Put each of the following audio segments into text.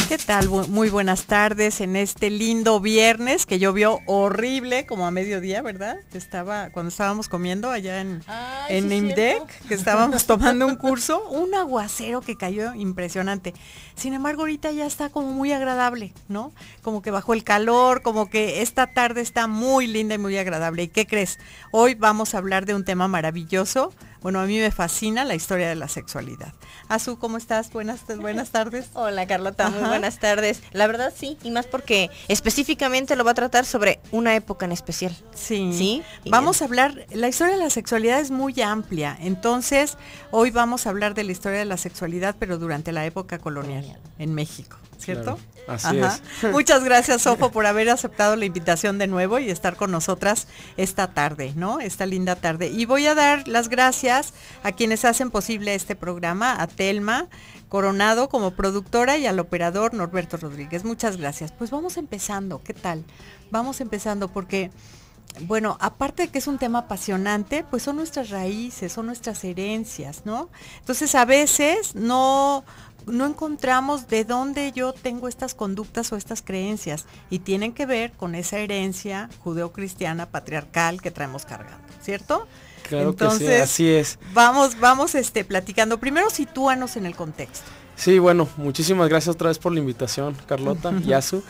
¿Qué tal? Muy buenas tardes en este lindo viernes que llovió horrible como a mediodía, ¿verdad? Cuando estábamos comiendo allá en IMDEC, que estábamos tomando un curso, un aguacero que cayó impresionante. Sin embargo, ahorita ya está como muy agradable, ¿no? Como que bajó el calor, como que esta tarde está muy linda y muy agradable. ¿Y qué crees? Hoy vamos a hablar de un tema maravilloso. Bueno, a mí me fascina la historia de la sexualidad. Azu, ¿cómo estás? Buenas tardes. Hola, Carlota, muy buenas tardes. La verdad sí, y más porque específicamente lo va a tratar sobre una época en especial. Sí. Vamos a hablar, la historia de la sexualidad es muy amplia, entonces hoy vamos a hablar de la historia de la sexualidad, pero durante la época colonial en México, ¿cierto? Claro. Así es. Muchas gracias, Sofo, por haber aceptado la invitación de nuevo y estar con nosotras esta tarde, ¿no? Esta linda tarde. Y voy a dar las gracias a quienes hacen posible este programa, a Telma Coronado como productora y al operador Norberto Rodríguez. Muchas gracias. Pues vamos empezando, ¿qué tal? Vamos empezando porque, bueno, aparte de que es un tema apasionante, pues son nuestras raíces, son nuestras herencias, ¿no? Entonces a veces no encontramos de dónde yo tengo estas conductas o estas creencias y tienen que ver con esa herencia judeocristiana patriarcal que traemos cargando, ¿cierto? Claro. Entonces, que sí, así es. Vamos platicando. Primero sitúanos en el contexto. Sí, bueno, muchísimas gracias otra vez por la invitación, Carlota y Azu.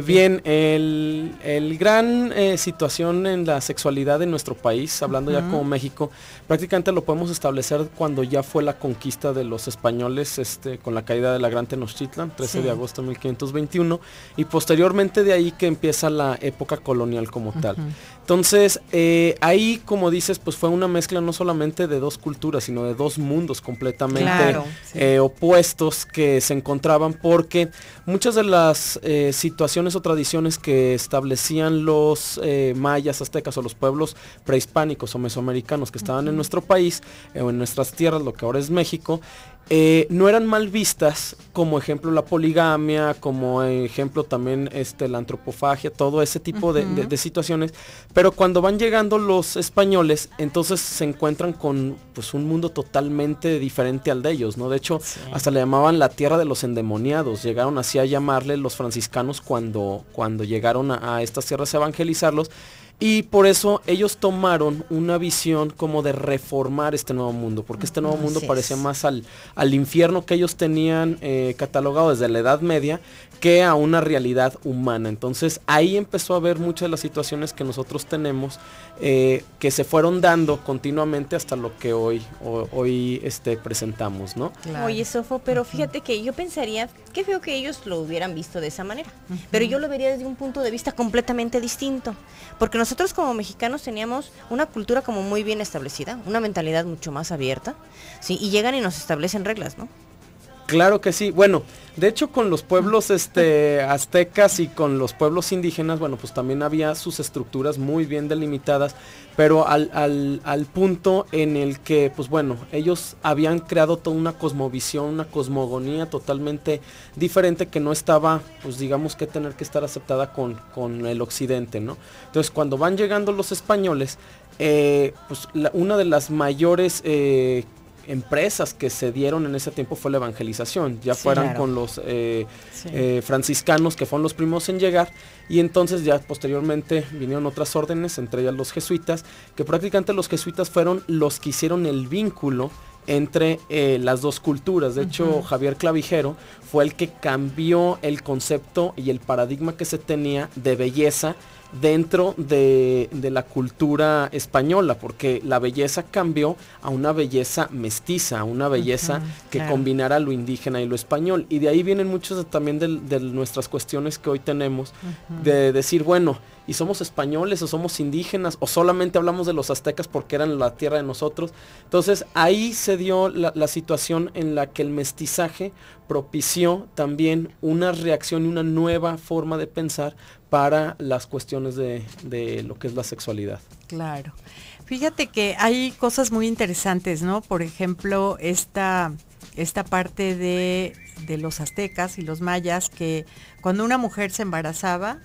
Bien, el gran situación en la sexualidad en nuestro país, hablando ya como México, prácticamente lo podemos establecer cuando ya fue la conquista de los españoles, con la caída de la Gran Tenochtitlan, 13 de agosto de 1521, y posteriormente de ahí que empieza la época colonial como tal. Entonces, ahí, como dices, pues fue una mezcla no solamente de dos culturas, sino de dos mundos completamente opuestos que se encontraban, porque muchas de las situaciones o tradiciones que establecían los mayas, aztecas o los pueblos prehispánicos o mesoamericanos que estaban en nuestro país, o en nuestras tierras, lo que ahora es México, no eran mal vistas, como ejemplo la poligamia, como ejemplo también la antropofagia, todo ese tipo de situaciones, pero cuando van llegando los españoles, entonces se encuentran con pues un mundo totalmente diferente al de ellos, ¿no? De hecho, hasta le llamaban la tierra de los endemoniados, llegaron así a llamarle los franciscanos cuando llegaron a estas tierras a evangelizarlos. Y por eso ellos tomaron una visión como de reformar este nuevo mundo, porque este nuevo mundo parecía más al infierno que ellos tenían catalogado desde la Edad Media que a una realidad humana. Entonces ahí empezó a haber muchas de las situaciones que nosotros tenemos que se fueron dando continuamente hasta lo que hoy presentamos, ¿no? Claro. Oye, Sofo, pero fíjate que yo pensaría, qué feo que ellos lo hubieran visto de esa manera, pero yo lo vería desde un punto de vista completamente distinto, porque nosotros como mexicanos teníamos una cultura como muy bien establecida, una mentalidad mucho más abierta, ¿sí? Y llegan y nos establecen reglas, ¿no? Claro que sí. Bueno, de hecho con los pueblos aztecas y con los pueblos indígenas, bueno, pues también había sus estructuras muy bien delimitadas, pero al punto en el que, pues bueno, ellos habían creado toda una cosmovisión, una cosmogonía totalmente diferente que no estaba, pues digamos que tener que estar aceptada con el occidente, ¿no? Entonces cuando van llegando los españoles, pues una de las mayores empresas que se dieron en ese tiempo fue la evangelización, ya fueran con los franciscanos, que fueron los primeros en llegar, y entonces ya posteriormente vinieron otras órdenes, entre ellas los jesuitas, que prácticamente los jesuitas fueron los que hicieron el vínculo entre las dos culturas. De hecho, Javier Clavijero fue el que cambió el concepto y el paradigma que se tenía de belleza dentro de la cultura española, porque la belleza cambió a una belleza mestiza, a una belleza que combinara lo indígena y lo español, y de ahí vienen muchos también de nuestras cuestiones que hoy tenemos, de decir, bueno, ¿y somos españoles o somos indígenas o solamente hablamos de los aztecas porque eran la tierra de nosotros? Entonces ahí se dio la situación en la que el mestizaje propició también una reacción y una nueva forma de pensar para las cuestiones de lo que es la sexualidad. Claro. Fíjate que hay cosas muy interesantes, ¿no? Por ejemplo, esta parte de los aztecas y los mayas, que cuando una mujer se embarazaba,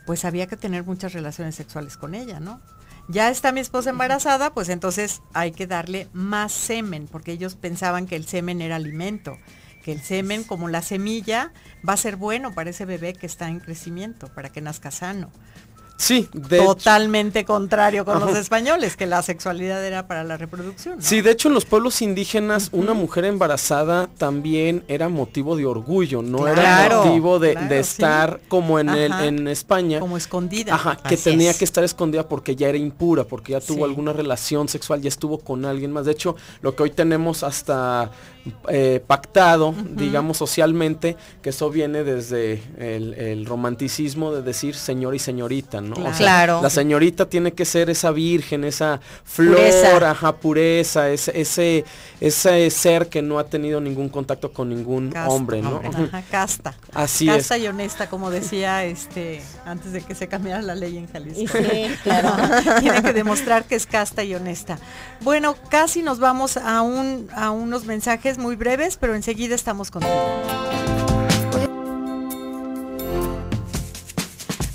pues había que tener muchas relaciones sexuales con ella, ¿no? Ya está mi esposa embarazada, pues entonces hay que darle más semen, porque ellos pensaban que el semen era alimento, porque el semen, como la semilla, va a ser bueno para ese bebé que está en crecimiento, para que nazca sano. Sí, totalmente contrario con los españoles, que la sexualidad era para la reproducción, ¿no? Sí, de hecho en los pueblos indígenas una mujer embarazada también era motivo de orgullo, no era motivo de estar como en España. Como escondida. Que tenía que estar escondida porque ya era impura, porque ya tuvo alguna relación sexual, ya estuvo con alguien más. De hecho, lo que hoy tenemos hasta pactado, digamos socialmente, que eso viene desde el romanticismo de decir señor y señorita, ¿no? Claro. La señorita tiene que ser esa virgen, esa flor, pureza, ese ser que no ha tenido ningún contacto con ningún hombre, ¿no? Casta. Así casta y honesta, como decía antes de que se cambiara la ley en Jalisco. Sí, claro. Tiene que demostrar que es casta y honesta. Bueno, casi nos vamos a unos mensajes muy breves, pero enseguida estamos contigo.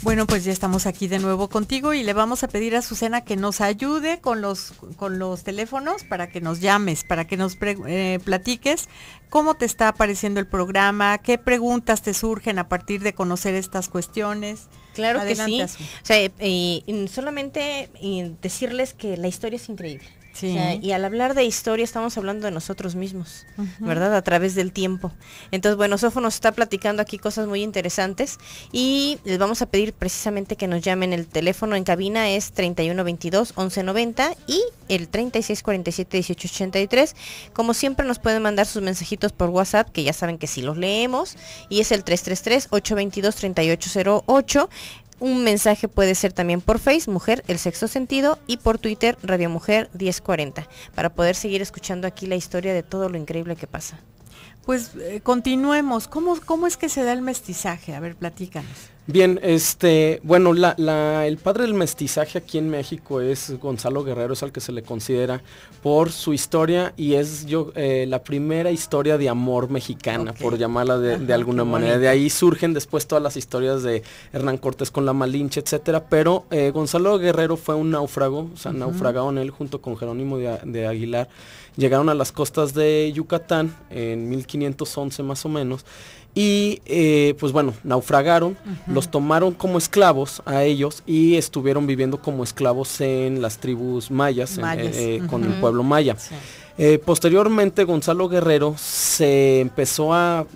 Bueno, pues ya estamos aquí de nuevo contigo y le vamos a pedir a Azucena que nos ayude con los teléfonos para que nos llames, para que nos platiques cómo te está apareciendo el programa, qué preguntas te surgen a partir de conocer estas cuestiones. Claro. Adelante, que sí. O sea, solamente decirles que la historia es increíble. Sí. O sea, y al hablar de historia estamos hablando de nosotros mismos, ¿verdad? A través del tiempo. Entonces, bueno, Sofo nos está platicando aquí cosas muy interesantes y les vamos a pedir precisamente que nos llamen. El teléfono en cabina es 3122-1190 y el 3647-1883. Como siempre nos pueden mandar sus mensajitos por WhatsApp, que ya saben que sí los leemos, y es el 333-822-3808. Un mensaje puede ser también por Face, Mujer, el sexto sentido, y por Twitter, Radio Mujer 1040, para poder seguir escuchando aquí la historia de todo lo increíble que pasa. Pues continuemos. ¿Cómo es que se da el mestizaje? A ver, platícanos. Bien, bueno, el padre del mestizaje aquí en México es Gonzalo Guerrero, es al que se le considera por su historia y es la primera historia de amor mexicana, por llamarla de alguna manera. De ahí surgen después todas las historias de Hernán Cortés con la Malinche, etcétera, pero Gonzalo Guerrero fue un náufrago, o sea, naufragaron él junto con Jerónimo de Aguilar, llegaron a las costas de Yucatán en 1511 más o menos. Y pues bueno, naufragaron, los tomaron como esclavos a ellos y estuvieron viviendo como esclavos en las tribus mayas. Con el pueblo maya. Sí. Posteriormente Gonzalo Guerrero se empezó a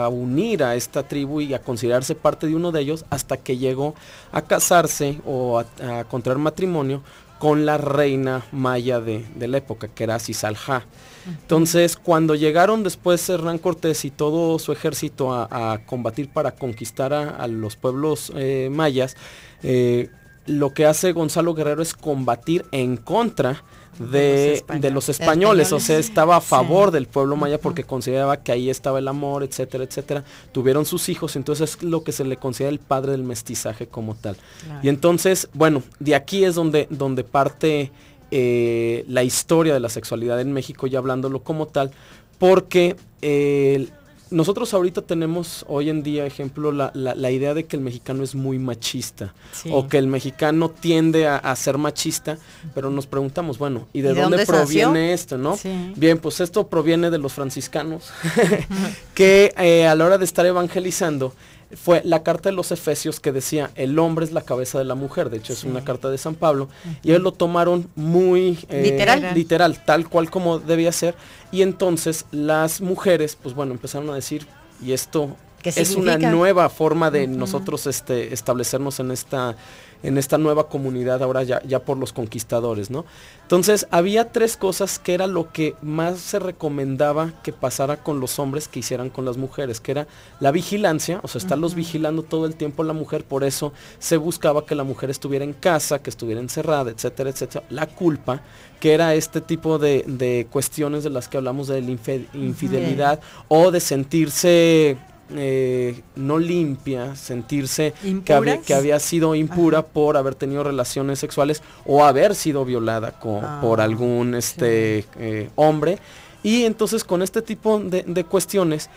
unir a esta tribu y a considerarse parte de uno de ellos hasta que llegó a casarse o a contraer matrimonio con la reina maya de la época, que era Cisalhá. Entonces, cuando llegaron después Hernán Cortés y todo su ejército a combatir para conquistar a los pueblos mayas, lo que hace Gonzalo Guerrero es combatir en contra de los españoles, o sea, estaba a favor del pueblo maya porque consideraba que ahí estaba el amor, etcétera, etcétera. Tuvieron sus hijos, entonces es lo que se le considera el padre del mestizaje como tal. Claro. Y entonces, bueno, de aquí es donde parte la historia de la sexualidad en México, ya hablándolo como tal, porque nosotros ahorita tenemos hoy en día, ejemplo, la idea de que el mexicano es muy machista, o que el mexicano tiende a ser machista, pero nos preguntamos, bueno, ¿y de dónde proviene esto, no? Sí. Bien, pues esto proviene de los franciscanos, que a la hora de estar evangelizando, fue la carta de los Efesios que decía, el hombre es la cabeza de la mujer, de hecho es una carta de San Pablo, y ellos lo tomaron muy literal, tal cual como debía ser, y entonces las mujeres, pues bueno, empezaron a decir, y esto es una nueva forma de nosotros establecernos en esta nueva comunidad ahora ya por los conquistadores, ¿no? Entonces había tres cosas que era lo que más se recomendaba que pasara con los hombres que hicieran con las mujeres, que era la vigilancia, o sea, estarlos vigilando todo el tiempo a la mujer, por eso se buscaba que la mujer estuviera en casa, que estuviera encerrada, etcétera, etcétera. La culpa, que era este tipo de cuestiones de las que hablamos de la infidelidad o de sentirse no limpia, sentirse que había sido impura por haber tenido relaciones sexuales o haber sido violada por algún hombre. Y entonces con este tipo de cuestiones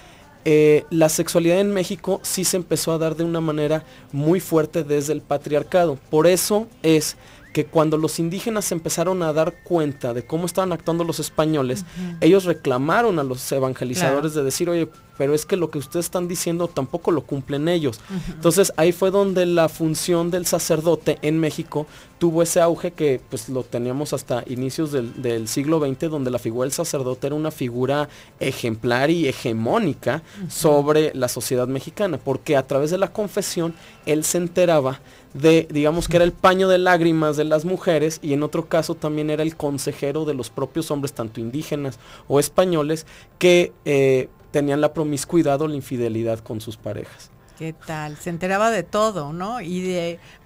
la sexualidad en México sí se empezó a dar de una manera muy fuerte desde el patriarcado. Por eso es que cuando los indígenas se empezaron a dar cuenta de cómo estaban actuando los españoles, ellos reclamaron a los evangelizadores de decir, oye, pero es que lo que ustedes están diciendo tampoco lo cumplen ellos. Entonces ahí fue donde la función del sacerdote en México tuvo ese auge que pues lo teníamos hasta inicios del siglo XX, donde la figura del sacerdote era una figura ejemplar y hegemónica sobre la sociedad mexicana, porque a través de la confesión él se enteraba de, digamos que era el paño de lágrimas de las mujeres, y en otro caso también era el consejero de los propios hombres, tanto indígenas o españoles, que tenían la promiscuidad o la infidelidad con sus parejas. ¿Qué tal? Se enteraba de todo, ¿no?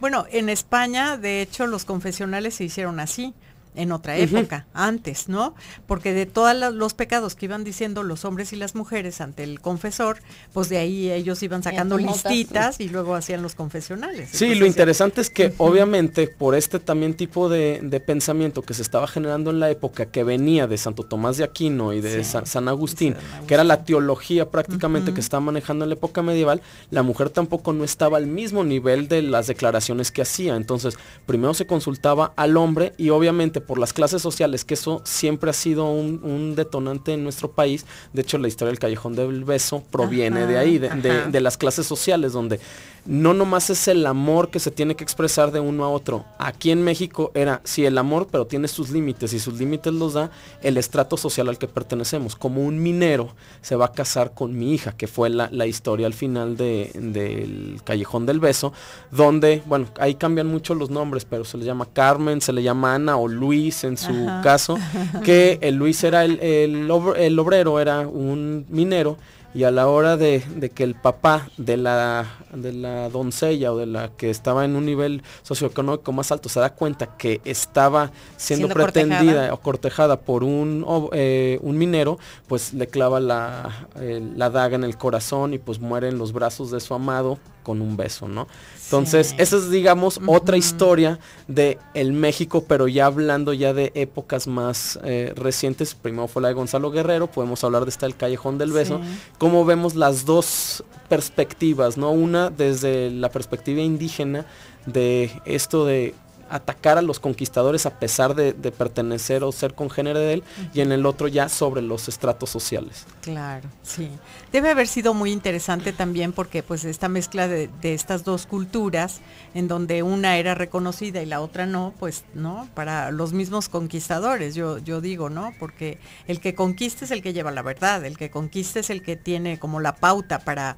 Bueno, en España, de hecho, los confesionales se hicieron así, en otra época, antes, ¿no? Porque de todos los pecados que iban diciendo los hombres y las mujeres ante el confesor, pues de ahí ellos iban sacando listitas y luego hacían los confesionales. Sí, entonces, lo interesante es que obviamente por este también tipo de pensamiento que se estaba generando en la época, que venía de Santo Tomás de Aquino y de San Agustín, que era la teología prácticamente que estaba manejando en la época medieval, la mujer tampoco no estaba al mismo nivel de las declaraciones que hacía. Entonces, primero se consultaba al hombre, y obviamente por las clases sociales, que eso siempre ha sido un detonante en nuestro país. De hecho, la historia del Callejón del Beso proviene de ahí, de las clases sociales, donde no nomás es el amor que se tiene que expresar de uno a otro. Aquí en México era, sí, el amor, pero tiene sus límites, y sus límites los da el estrato social al que pertenecemos. Como un minero se va a casar con mi hija, que fue la historia al final del Callejón del Beso, donde, bueno, ahí cambian mucho los nombres, pero se le llama Carmen, se le llama Ana o Luis en su caso, que el Luis era el obrero, era un minero, y a la hora de que el papá de la doncella o de la que estaba en un nivel socioeconómico más alto se da cuenta que estaba siendo pretendida o cortejada por un minero, pues le clava la daga en el corazón y pues muere en los brazos de su amado con un beso, ¿no? Entonces, esa es, digamos, otra historia de el México, pero ya hablando ya de épocas más recientes. Primero fue la de Gonzalo Guerrero, podemos hablar de esta del Callejón del Beso, cómo vemos las dos perspectivas, ¿no? Una desde la perspectiva indígena, de esto de atacar a los conquistadores a pesar de pertenecer o ser congénere de él, y en el otro ya sobre los estratos sociales. Claro, sí. Debe haber sido muy interesante también, porque pues esta mezcla de estas dos culturas, en donde una era reconocida y la otra no, pues no, para los mismos conquistadores, yo digo, ¿no? Porque el que conquista es el que lleva la verdad, el que conquista es el que tiene como la pauta para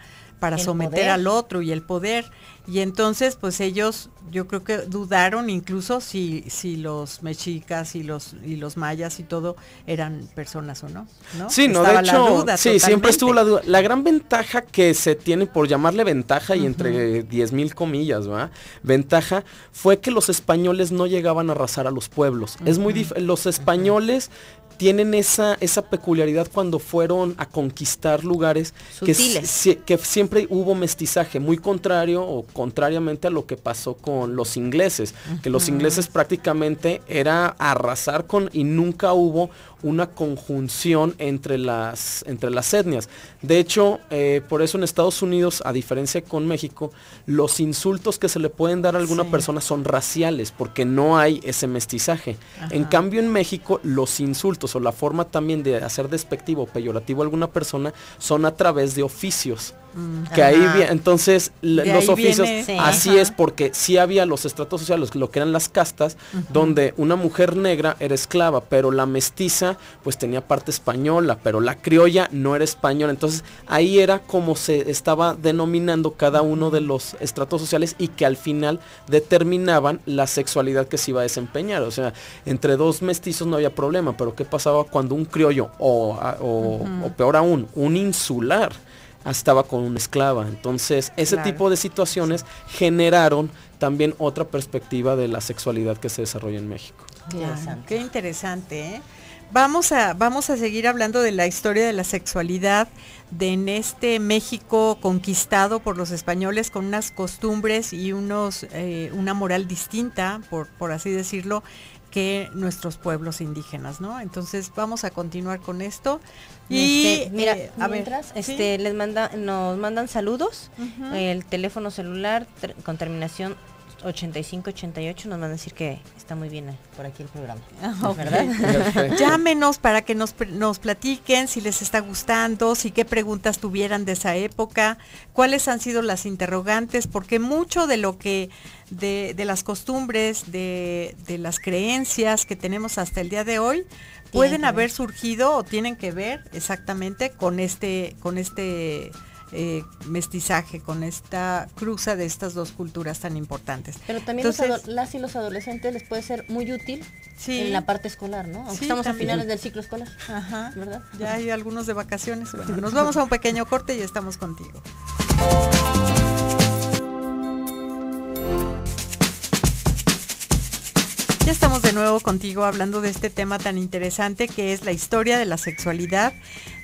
someter al otro y el poder. Y entonces pues ellos, yo creo que dudaron incluso si los mexicas y los mayas y todo eran personas o no, ¿no? Sí, no, de hecho, sí, siempre estuvo la duda. La gran ventaja que se tiene, por llamarle ventaja, y entre 10,000 comillas, ¿va? Ventaja, fue que los españoles no llegaban a arrasar a los pueblos. Es muy los españoles tienen esa peculiaridad cuando fueron a conquistar lugares que siempre hubo mestizaje, muy contrariamente a lo que pasó con los ingleses, que los ingleses prácticamente era arrasar y nunca hubo una conjunción entre las etnias. De hecho, por eso en Estados Unidos, a diferencia con México, los insultos que se le pueden dar a alguna persona son raciales, porque no hay ese mestizaje. En cambio, en México, los insultos o la forma también de hacer despectivo o peyorativo a alguna persona son a través de oficios. Que ahí entonces los oficios, así es, porque sí había los estratos sociales, lo que eran las castas, donde una mujer negra era esclava, pero la mestiza pues tenía parte española, pero la criolla no era española. Entonces ahí era como se estaba denominando cada uno de los estratos sociales, y que al final determinaban la sexualidad que se iba a desempeñar. O sea, entre dos mestizos no había problema, pero ¿qué pasaba cuando un criollo o peor aún, un insular estaba con una esclava? Entonces ese tipo de situaciones generaron también otra perspectiva de la sexualidad que se desarrolla en México. Qué interesante, ¿eh? Vamos a seguir hablando de la historia de la sexualidad en este México conquistado por los españoles, con unas costumbres y una moral distinta, por así decirlo, que nuestros pueblos indígenas, ¿no? Entonces vamos a continuar con esto. Y mira, mientras nos mandan saludos, el teléfono celular con terminación 8588 nos van a decir que está muy bien por aquí el programa. Okay. ¿Verdad? Llámenos para que nos platiquen si les está gustando, si qué preguntas tuvieran de esa época, cuáles han sido las interrogantes, porque mucho de lo que de las costumbres, de las creencias que tenemos hasta el día de hoy pueden haber surgido o tienen que ver exactamente con este mestizaje, con esta cruza de estas dos culturas tan importantes. Pero también las y los adolescentes les puede ser muy útil en la parte escolar, ¿no? Aunque estamos también a finales del ciclo escolar. Ajá, ¿verdad? Ya hay algunos de vacaciones. Bueno, nos vamos a un pequeño corte y estamos contigo. Ya estamos de nuevo contigo hablando de este tema tan interesante que es la historia de la sexualidad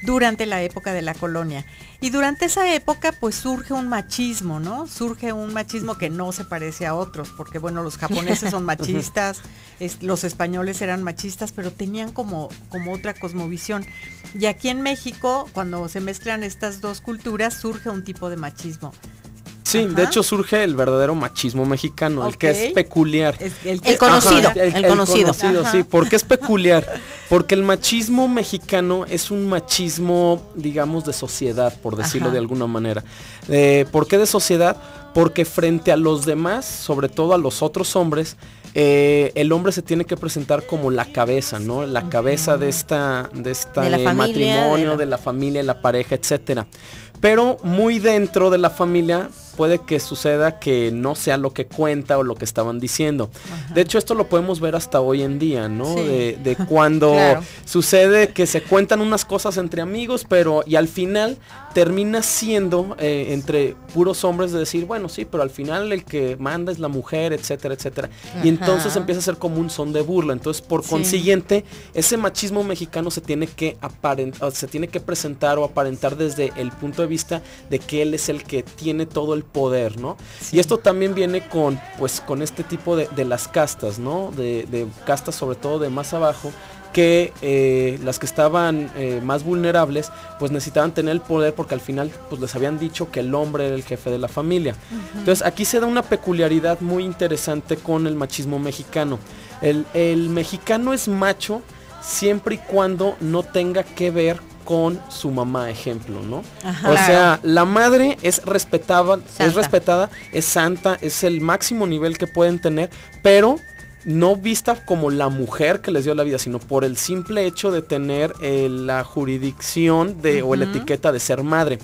durante la época de la colonia. Y durante esa época pues surge un machismo, ¿no? Surge un machismo que no se parece a otros, porque bueno, los japoneses son machistas, los españoles eran machistas, pero tenían como otra cosmovisión. Y aquí en México, cuando se mezclan estas dos culturas, surge un tipo de machismo. Sí, de hecho surge el verdadero machismo mexicano, el que es peculiar. El conocido. El conocido, sí. ¿Por qué es peculiar? Porque el machismo mexicano es un machismo, digamos, de sociedad, por decirlo de alguna manera. ¿Por qué de sociedad? Porque frente a los demás, sobre todo a los otros hombres, el hombre se tiene que presentar como la cabeza, ¿no? La cabeza de esta matrimonio, de la familia, de la pareja, etcétera. Pero muy dentro de la familia puede que suceda que no sea lo que cuenta o lo que estaban diciendo. De hecho, esto lo podemos ver hasta hoy en día, ¿no? Sí. De cuando sucede que se cuentan unas cosas entre amigos, y al final termina siendo entre puros hombres de decir, bueno, sí, pero al final el que manda es la mujer, etcétera, etcétera. Y entonces empieza a ser como un son de burla. Entonces, por consiguiente, ese machismo mexicano se tiene que presentar o aparentar desde el punto de vista de que él es el que tiene todo el poder, ¿no? Sí. Y esto también viene con este tipo de las castas, ¿no? De castas sobre todo de más abajo, que las que estaban más vulnerables pues necesitaban tener el poder porque al final pues les habían dicho que el hombre era el jefe de la familia. Entonces aquí se da una peculiaridad muy interesante con el machismo mexicano. El mexicano es macho siempre y cuando no tenga que ver con su mamá, ejemplo, ¿no? O sea, la madre es respetada, es santa, es el máximo nivel que pueden tener, pero no vista como la mujer que les dio la vida, sino por el simple hecho de tener la jurisdicción o la etiqueta de ser madre.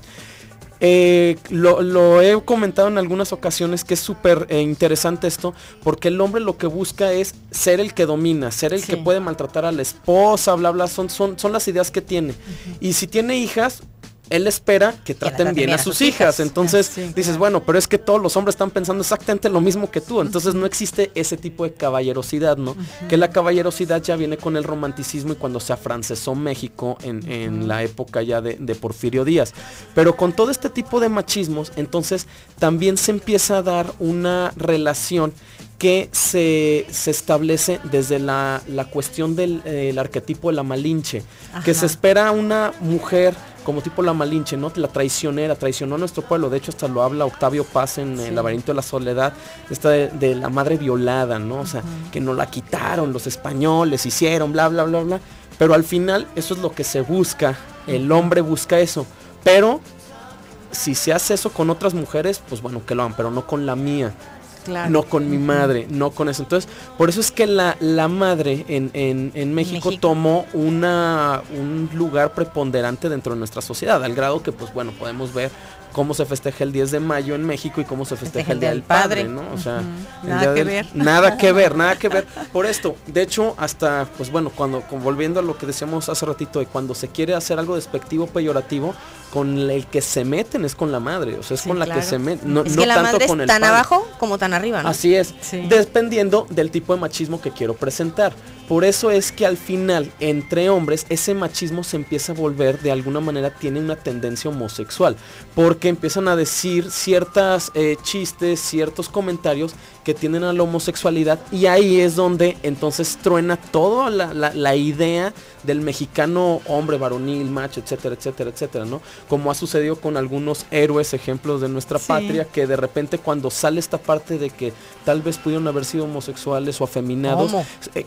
Lo he comentado en algunas ocasiones que es súper interesante esto, porque el hombre lo que busca es ser el que domina, ser el que puede maltratar a la esposa, bla bla, son las ideas que tiene. Y si tiene hijas, él espera que traten bien a sus hijas. Entonces dices, bueno, pero es que todos los hombres están pensando exactamente lo mismo que tú. Entonces no existe ese tipo de caballerosidad, ¿no? Que la caballerosidad ya viene con el romanticismo y cuando se afrancesó México en la época ya de Porfirio Díaz. Pero con todo este tipo de machismos, entonces también se empieza a dar una relación que se establece desde la cuestión del arquetipo de la Malinche, que se espera una mujer como tipo la Malinche, ¿no? La traicionera, traicionó a nuestro pueblo. De hecho, hasta lo habla Octavio Paz en El laberinto de la soledad, esta de la madre violada, ¿no? O sea, que no la quitaron, los españoles hicieron, bla, bla, bla, bla. Pero al final, eso es lo que se busca. El hombre busca eso. Pero, si se hace eso con otras mujeres, pues bueno, que lo hagan, pero no con la mía. Claro. No con mi madre, no con eso. Entonces, por eso es que la madre en México tomó un lugar preponderante dentro de nuestra sociedad, al grado que, pues bueno, podemos ver cómo se festeja el 10 de mayo en México y cómo se festeja el Día del Padre, ¿no? O sea, nada que ver. Por esto, de hecho, hasta, pues bueno, volviendo a lo que decíamos hace ratito, de cuando se quiere hacer algo despectivo, peyorativo, con el que se meten es con la madre, o sea, es con la que se meten, no que la tanto madre con el es tan padre. abajo como tan arriba, ¿no? Así es, dependiendo del tipo de machismo que quiero presentar. Por eso es que al final, entre hombres, ese machismo se empieza a volver, de alguna manera, tiene una tendencia homosexual, porque empiezan a decir ciertas chistes, ciertos comentarios que tienden a la homosexualidad, y ahí es donde entonces truena toda la idea del mexicano hombre varonil, macho, etcétera, etcétera, etcétera, ¿no? Como ha sucedido con algunos héroes, ejemplos de nuestra patria, que de repente cuando sale esta parte de que tal vez pudieron haber sido homosexuales o afeminados,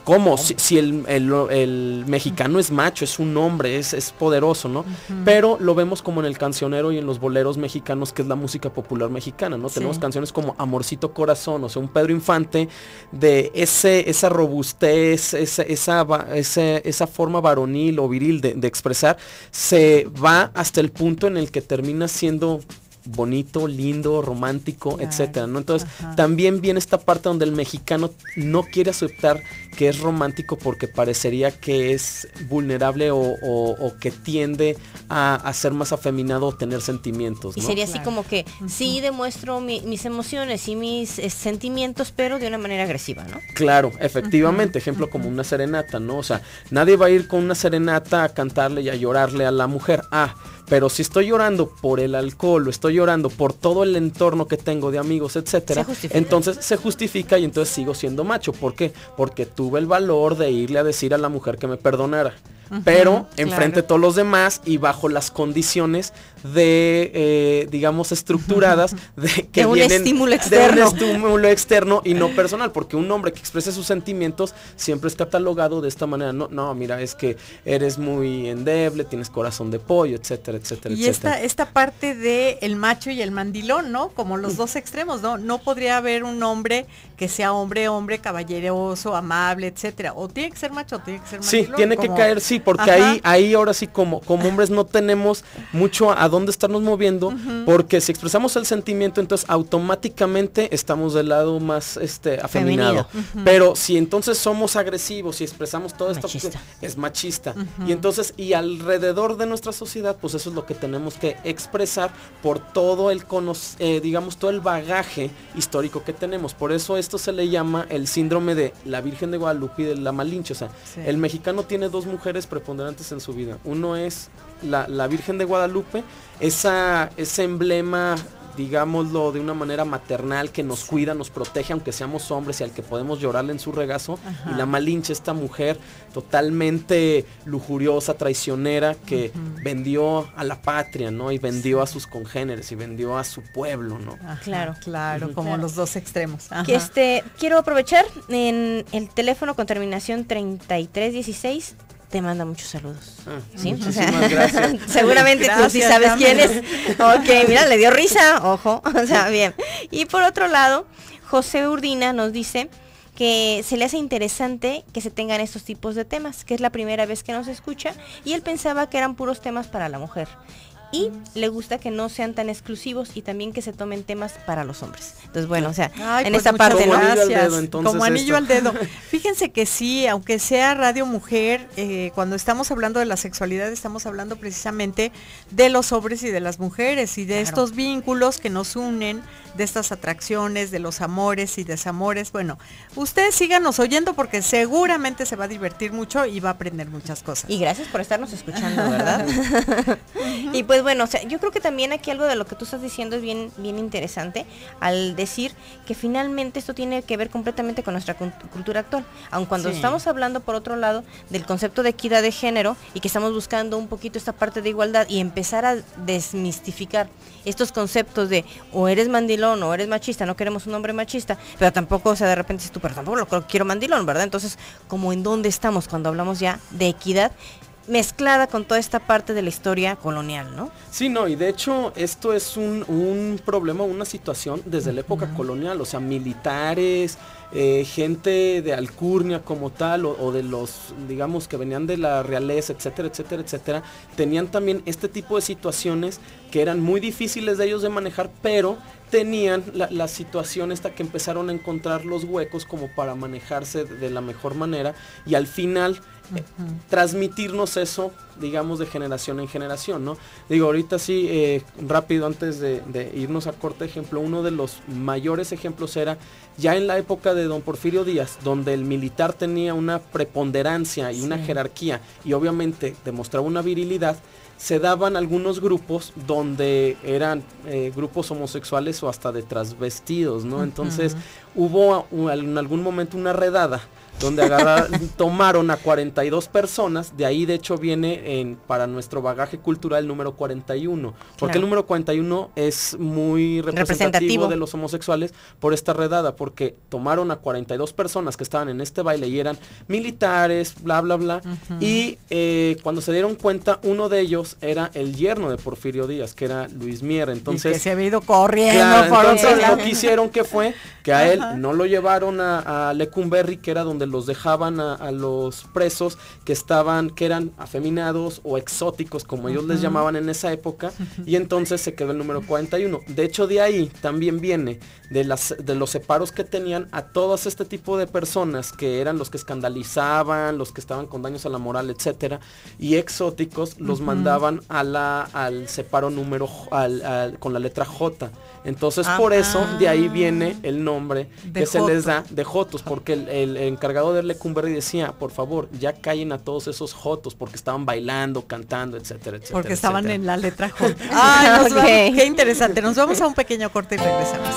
¿cómo? Si el mexicano es macho, es un hombre, es poderoso, ¿no? Pero lo vemos como en el cancionero y en los boleros mexicanos, que es la música popular mexicana, ¿no? Tenemos canciones como Amorcito Corazón, o sea, un Pedro Infante de esa robustez, esa forma varonil o viril de expresar, se va hasta el punto en el que termina siendo bonito, lindo, romántico, etcétera, ¿no? Entonces, también viene esta parte donde el mexicano no quiere aceptar que es romántico porque parecería que es vulnerable o que tiende a ser más afeminado o tener sentimientos, ¿no? Y sería así como que sí demuestro mis emociones y mis sentimientos, pero de una manera agresiva, ¿no? Claro, efectivamente, ejemplo como una serenata, ¿no? O sea, nadie va a ir con una serenata a cantarle y a llorarle a la mujer. Pero si estoy llorando por el alcohol, o estoy llorando por todo el entorno que tengo de amigos, etcétera, entonces se justifica y entonces sigo siendo macho. ¿Por qué? Porque tuve el valor de irle a decir a la mujer que me perdonara. Pero enfrente de todos los demás y bajo las condiciones de, digamos, estructuradas de un vienen estímulo de un estímulo externo y no personal, porque un hombre que exprese sus sentimientos siempre es catalogado de esta manera. No, mira, es que eres muy endeble, tienes corazón de pollo, etcétera, etcétera, y etcétera. esta parte de el macho y el mandilón, ¿no? Como los dos extremos, ¿no? No podría haber un hombre que sea hombre, caballeroso, amable, etcétera. O tiene que ser macho, o tiene que ser mandilón. Sí, tiene que caer, sí, porque ahí ahora sí como hombres no tenemos mucho a dónde estarnos moviendo, porque si expresamos el sentimiento, entonces automáticamente estamos del lado más afeminado. Pero si entonces somos agresivos y expresamos todo esto, es machista. Y entonces, y alrededor de nuestra sociedad, pues eso es lo que tenemos que expresar por todo el digamos, todo el bagaje histórico que tenemos. Por eso esto se le llama el síndrome de la Virgen de Guadalupe y de la Malinche. O sea, el mexicano tiene dos mujeres preponderantes en su vida. Uno es la Virgen de Guadalupe, ese emblema, digámoslo de una manera maternal, que nos cuida, nos protege, aunque seamos hombres y al que podemos llorarle en su regazo. Y la Malinche, esta mujer totalmente lujuriosa, traicionera, que vendió a la patria, ¿no? Y vendió a sus congéneres y vendió a su pueblo, ¿no? Claro, como los dos extremos. Que quiero aprovechar en el teléfono con terminación 3316. Te manda muchos saludos. ¿Sí? Muchísimas gracias. Seguramente tú sí sabes quién es. Ok, mira, le dio risa, ojo. O sea, bien. Y por otro lado, José Urdina nos dice que se le hace interesante que se tengan estos tipos de temas, que es la primera vez que nos escucha, y él pensaba que eran puros temas para la mujer. Y le gusta que no sean tan exclusivos y también que se tomen temas para los hombres. Entonces, bueno, o sea, en esa parte, ¿no? Gracias. Como anillo al dedo. Fíjense que sí, aunque sea Radio Mujer, cuando estamos hablando de la sexualidad, estamos hablando precisamente de los hombres y de las mujeres y de estos vínculos que nos unen, de estas atracciones, de los amores y desamores. Bueno, ustedes síganos oyendo porque seguramente se va a divertir mucho y va a aprender muchas cosas. Y gracias por estarnos escuchando, ¿verdad? Y pues bueno, o sea, yo creo que también aquí algo de lo que tú estás diciendo es bien interesante, al decir que finalmente esto tiene que ver completamente con nuestra cultura actual. Aun cuando estamos hablando, por otro lado, del concepto de equidad de género y que estamos buscando un poquito esta parte de igualdad y empezar a desmistificar estos conceptos de o eres mandilón o eres machista, no queremos un hombre machista, pero tampoco, o sea, de repente dices tú, pero tampoco lo quiero mandilón, ¿verdad? Entonces, como en dónde estamos cuando hablamos ya de equidad mezclada con toda esta parte de la historia colonial, ¿no? Sí, no, y de hecho esto es un problema, una situación desde la época colonial, o sea, militares, gente de alcurnia como tal, o de los, digamos, que venían de la realeza, etcétera, etcétera, etcétera, tenían también este tipo de situaciones que eran muy difíciles de ellos de manejar, pero tenían la situación esta que empezaron a encontrar los huecos como para manejarse de la mejor manera, y al final transmitirnos eso, digamos, de generación en generación, ¿no? Digo, ahorita sí, rápido, antes de irnos a corte ejemplo, uno de los mayores ejemplos era ya en la época de don Porfirio Díaz, donde el militar tenía una preponderancia y una jerarquía, y obviamente demostraba una virilidad. Se daban algunos grupos donde eran grupos homosexuales o hasta de transvestidos, ¿no? Entonces hubo en algún momento una redada donde tomaron a 42 personas, de ahí de hecho viene para nuestro bagaje cultural el número 41, porque el número 41 es muy representativo de los homosexuales por esta redada, porque tomaron a 42 personas que estaban en este baile y eran militares, bla, bla, bla, y cuando se dieron cuenta, uno de ellos era el yerno de Porfirio Díaz, que era Luis Mier, entonces... Y que se había ido corriendo. Claro, entonces lo que hicieron que fue que a él no lo llevaron a Lecumberri, que era donde los dejaban a los presos que eran afeminados o exóticos, como ellos les llamaban en esa época, y entonces se quedó el número 41. De hecho, de ahí también viene de los separos que tenían a todos este tipo de personas que eran los que escandalizaban, los que estaban con daños a la moral, etcétera, y exóticos los mandaban al separo con la letra J. Entonces por eso de ahí viene el nombre que se les da de jotos, porque el encargado de Lecumberri decía, por favor, ya callen a todos esos jotos, porque estaban bailando, cantando, etcétera, etcétera. Porque estaban en la letra J. Ay, qué interesante. Nos vamos a un pequeño corte y regresamos.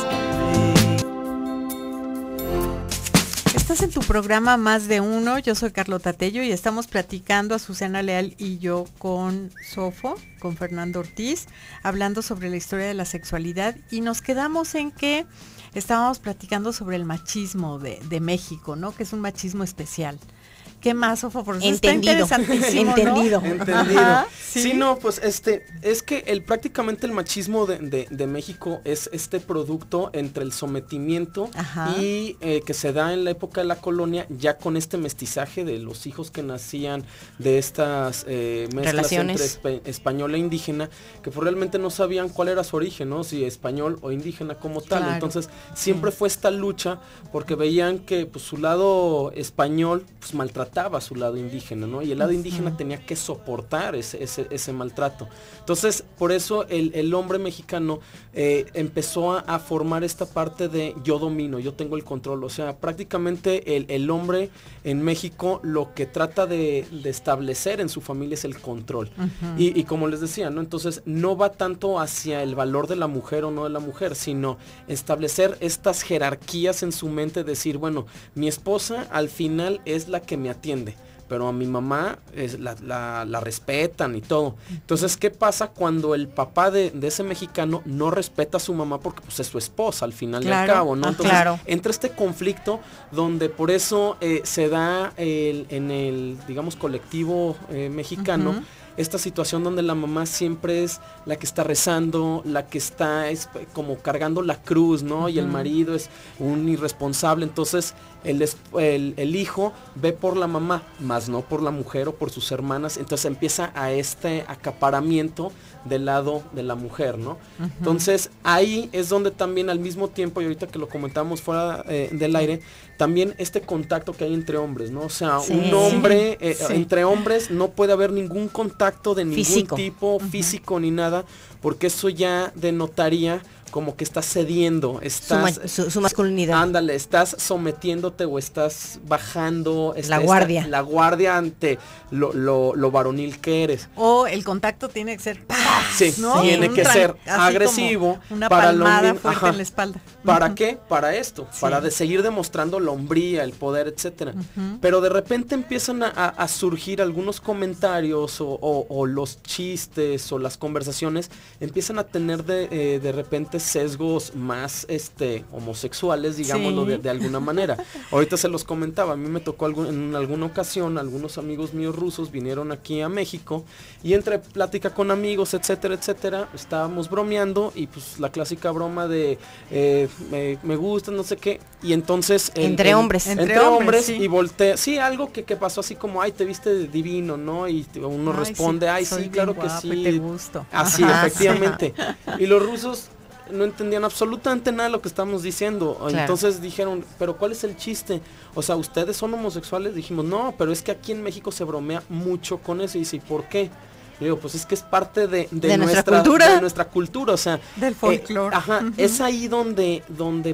Estás en tu programa Más de Uno. Yo soy Carlota Tello y estamos platicando, Azucena Leal y yo, con Sofo, con Fernando Ortiz, hablando sobre la historia de la sexualidad, y nos quedamos en que estábamos platicando sobre el machismo de México, ¿no? Que es un machismo especial. ¿Qué más, Sofo? Por eso entendido. Está interesantísimo, Entendido. ¿no? Entendido. Ajá, sí, no, pues es que prácticamente el machismo de México es este producto entre el sometimiento y que se da en la época de la colonia, ya con este mestizaje de los hijos que nacían de estas mezclas entre español e indígena, que pues realmente no sabían cuál era su origen, ¿no? Si español o indígena como tal. Claro. Entonces siempre fue esta lucha, porque veían que pues su lado español pues maltrataba a su lado indígena, ¿no? Y el lado indígena tenía que soportar ese maltrato. Entonces, por eso el hombre mexicano empezó a formar esta parte de yo domino, yo tengo el control. O sea, prácticamente el hombre en México lo que trata de establecer en su familia es el control. Y como les decía, ¿no? Entonces, no va tanto hacia el valor de la mujer o no de la mujer, sino establecer estas jerarquías en su mente, decir, bueno, mi esposa al final es la que me atiende, pero a mi mamá la respetan y todo. Entonces, ¿qué pasa cuando el papá de ese mexicano no respeta a su mamá? Porque pues es su esposa al final y al cabo, ¿no? Entonces, entra este conflicto donde por eso se da en el, digamos, colectivo mexicano, esta situación donde la mamá siempre es la que está rezando, la que está como cargando la cruz, ¿no? Y el marido es un irresponsable. Entonces el hijo ve por la mamá, más no por la mujer o por sus hermanas. Entonces empieza a este acaparamiento del lado de la mujer, ¿no? Entonces ahí es donde también al mismo tiempo, y ahorita que lo comentamos fuera del aire, también este contacto que hay entre hombres, ¿no? O sea, un hombre, entre hombres no puede haber ningún contacto de ningún tipo físico ni nada, porque eso ya denotaría como que estás cediendo, estás su masculinidad. Ándale, estás sometiéndote o estás bajando la guardia. La guardia ante lo varonil que eres. O el contacto tiene que ser ¿no? Tiene que ser agresivo, una palmada fuerte en la espalda. ¿Para qué? Para esto, para seguir demostrando la hombría, el poder, etcétera. Pero de repente empiezan a surgir algunos comentarios o los chistes o las conversaciones empiezan a tener de repente sesgos más homosexuales, digámoslo de alguna manera. Ahorita se los comentaba, a mí me tocó en alguna ocasión, algunos amigos míos rusos vinieron aquí a México y entre plática con amigos, etcétera, etcétera, estábamos bromeando y pues la clásica broma de me gusta, no sé qué, y entonces entre hombres y voltea, algo que pasó así como, ay, te viste divino, ¿no? Y uno responde, ay, sí, claro que sí, te gusto. Así, efectivamente. Y los rusos no entendían absolutamente nada de lo que estamos diciendo. Claro. Entonces dijeron, pero ¿cuál es el chiste? O sea, ¿ustedes son homosexuales? Dijimos, no, pero es que aquí en México se bromea mucho con eso. Y dice, ¿y por qué? Y digo, pues es que es parte de nuestra cultura, o sea, del folclore. Es ahí donde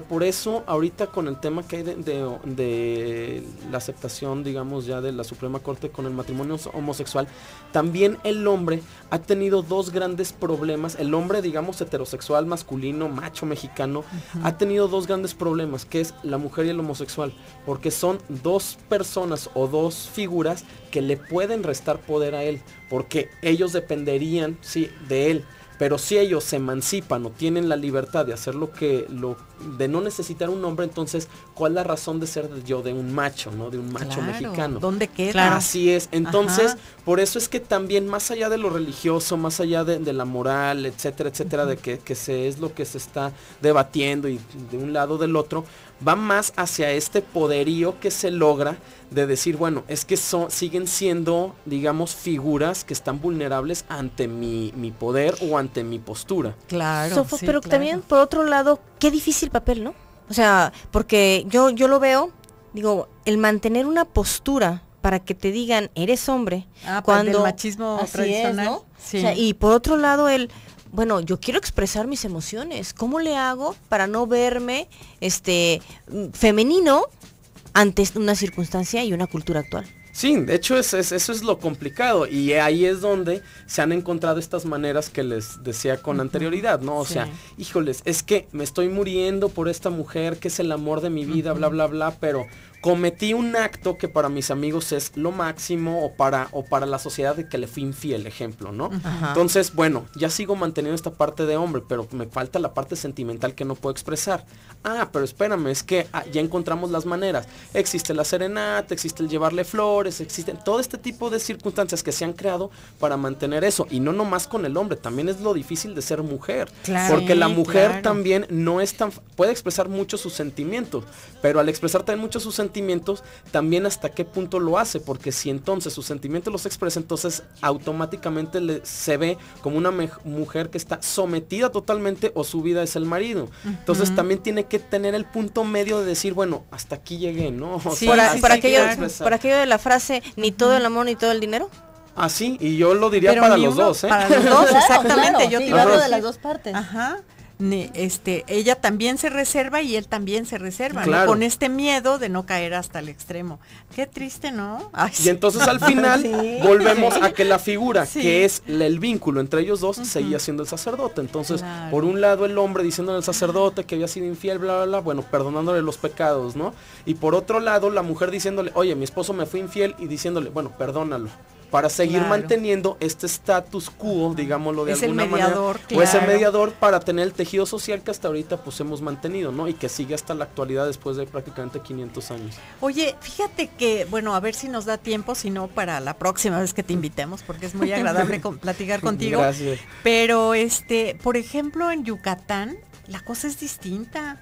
por eso ahorita con el tema que hay de la aceptación, digamos, ya de la Suprema Corte con el matrimonio homosexual, también el hombre ha tenido dos grandes problemas. El hombre, digamos, heterosexual, masculino, macho, mexicano, ha tenido dos grandes problemas, que es la mujer y el homosexual, porque son dos personas o dos figuras que le pueden restar poder a él, porque ellos dependerían, sí, de él. Pero si ellos se emancipan o tienen la libertad de hacer de no necesitar un hombre, entonces, ¿cuál es la razón de ser yo de un macho, no? De un macho mexicano. ¿Dónde queda? Claro. Así es. Entonces, por eso es que también, más allá de lo religioso, más allá de la moral, etcétera, etcétera, de que es lo que se está debatiendo y de un lado del otro, va más hacia este poderío que se logra de decir, bueno, es que siguen siendo, digamos, figuras que están vulnerables ante mi poder o ante mi postura. Claro. Sofo, sí, pero claro. También, por otro lado, qué difícil papel, ¿no? O sea, porque yo lo veo, digo, el mantener una postura para que te digan, eres hombre, cuando el machismo tradicional, es, ¿no? Sí. O sea, y por otro lado, bueno, yo quiero expresar mis emociones. ¿Cómo le hago para no verme femenino ante una circunstancia y una cultura actual? Sí, de hecho eso es lo complicado, y ahí es donde se han encontrado estas maneras que les decía con anterioridad, ¿no? O sea, híjoles, es que me estoy muriendo por esta mujer que es el amor de mi vida, bla, bla, bla, pero cometí un acto que para mis amigos es lo máximo, o para la sociedad de que le fui infiel, ejemplo, ¿no? Entonces, bueno, ya sigo manteniendo esta parte de hombre, pero me falta la parte sentimental que no puedo expresar. Pero espérame, es que ya encontramos las maneras. Existe la serenata, existe el llevarle flores, existen todo este tipo de circunstancias que se han creado para mantener eso. Y no nomás con el hombre, también es lo difícil de ser mujer. Claro, porque la mujer también no es tan... puede expresar mucho sus sentimientos, pero al expresar también mucho sus sentimientos, también hasta qué punto lo hace, porque si entonces sus sentimientos los expresa, entonces automáticamente se ve como una mujer que está sometida totalmente, o su vida es el marido. Entonces también tiene que tener el punto medio de decir, bueno, hasta aquí llegué, ¿no? O sea, por aquello de la frase, ni todo el amor ni todo el dinero. Sí, y yo lo diría para los dos, ¿eh? Para los dos, exactamente. Claro, yo te hablo de las dos partes. Ella también se reserva y él también se reserva, claro, ¿no? Con este miedo de no caer hasta el extremo. Qué triste, ¿no? Y entonces al final volvemos a que la figura que es el vínculo entre ellos dos seguía siendo el sacerdote. Entonces, por un lado el hombre diciéndole al sacerdote que había sido infiel, bla, bla, bla, bueno, perdonándole los pecados, ¿no? Y por otro lado la mujer diciéndole, oye, mi esposo me fue infiel, y diciéndole, bueno, perdónalo, para seguir manteniendo este status quo, digámoslo de alguna manera, o ese mediador para tener el tejido social que hasta ahorita pues hemos mantenido, ¿no? Y que sigue hasta la actualidad después de prácticamente 500 años. Oye, fíjate que, bueno, a ver si nos da tiempo, si no para la próxima vez que te invitemos, porque es muy agradable platicar contigo. Gracias. Pero, por ejemplo, en Yucatán, la cosa es distinta.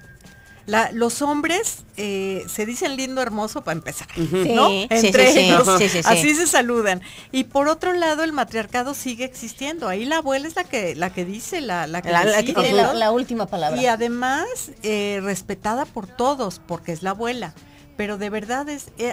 Los hombres se dicen lindo, hermoso para empezar, ¿no? Entre ellos, así se saludan. Y por otro lado, el matriarcado sigue existiendo. Ahí la abuela es la que dice, la que decide, la última palabra. Y además respetada por todos, porque es la abuela. Pero de verdad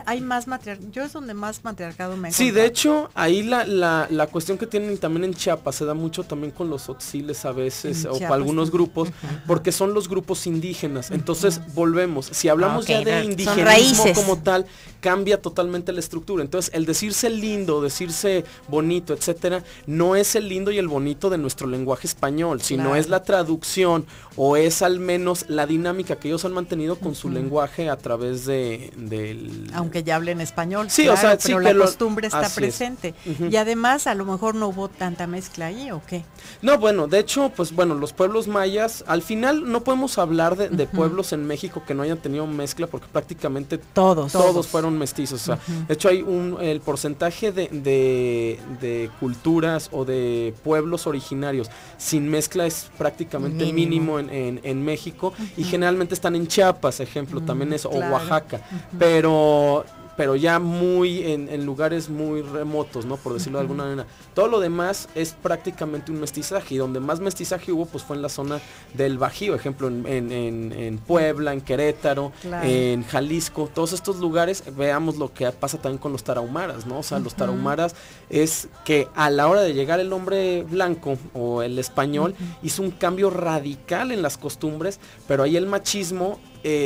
hay más matriarcado. Yo es donde más matriarcado me encuentro. Sí, de hecho, ahí la cuestión que tienen también en Chiapas se da mucho también con los tzotziles a veces, o para algunos grupos, porque son los grupos indígenas. Entonces, volvemos. Si hablamos ya de indigenismo como tal, cambia totalmente la estructura. Entonces, el decirse lindo, decirse bonito, etcétera, no es el lindo y el bonito de nuestro lenguaje español, sino es la traducción, o es al menos la dinámica que ellos han mantenido con su lenguaje a través del... Aunque ya hablen español, sí, claro, o sea, pero la costumbre está presente. Y además, a lo mejor no hubo tanta mezcla ahí, ¿o qué? No, bueno, de hecho, pues bueno, los pueblos mayas, al final no podemos hablar de pueblos en México que no hayan tenido mezcla, porque prácticamente todos fueron mestizos. O sea, de hecho hay el porcentaje de culturas o de pueblos originarios sin mezcla es prácticamente mínimo en México, y generalmente están en Chiapas, ejemplo, también es, o Oaxaca, pero pero ya muy en lugares muy remotos, ¿no? Por decirlo de alguna manera. Todo lo demás es prácticamente un mestizaje, y donde más mestizaje hubo pues fue en la zona del Bajío, ejemplo en Puebla, en Querétaro, claro, en Jalisco, todos estos lugares. Veamos lo que pasa también con los tarahumaras, ¿no? O sea, los tarahumaras es que a la hora de llegar el hombre blanco o el español hizo un cambio radical en las costumbres, pero ahí el machismo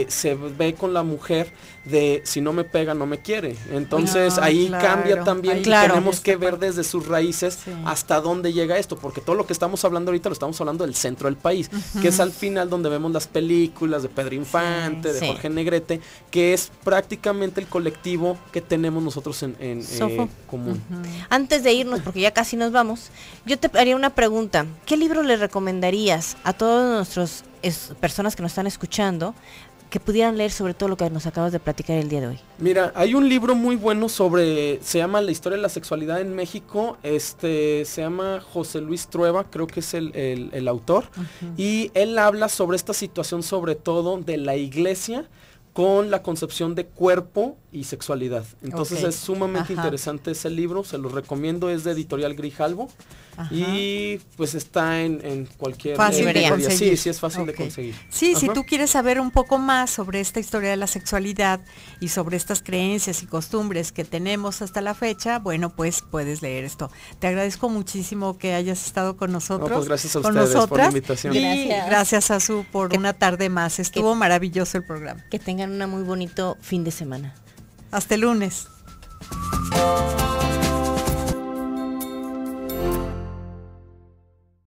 se ve con la mujer de si no me pega no me quiere. Entonces ahí claro, cambia también, ahí, claro, tenemos que ver desde sus raíces hasta dónde llega esto, porque todo lo que estamos hablando ahorita lo estamos hablando del centro del país, que es al final donde vemos las películas de Pedro Infante, de Jorge Negrete, que es prácticamente el colectivo que tenemos nosotros en común. Antes de irnos, porque ya casi nos vamos, yo te haría una pregunta. ¿Qué libro le recomendarías a todos nuestros personas que nos están escuchando que pudieran leer sobre todo lo que nos acabas de platicar el día de hoy? Mira, hay un libro muy bueno se llama La historia de la sexualidad en México, se llama José Luis Trueba, creo que es el autor, y él habla sobre esta situación, sobre todo de la iglesia, con la concepción de cuerpo y sexualidad. Entonces es sumamente interesante ese libro, se lo recomiendo, es de Editorial Grijalvo. Y pues está en cualquier librería. Sí, es fácil de conseguir. Sí, si tú quieres saber un poco más sobre esta historia de la sexualidad y sobre estas creencias y costumbres que tenemos hasta la fecha, bueno, pues puedes leer esto. Te agradezco muchísimo que hayas estado con nosotros. No, pues gracias a ustedes por la invitación. Y gracias a Su por una tarde más. Estuvo maravilloso el programa. Que tengan un muy bonito fin de semana. Hasta el lunes.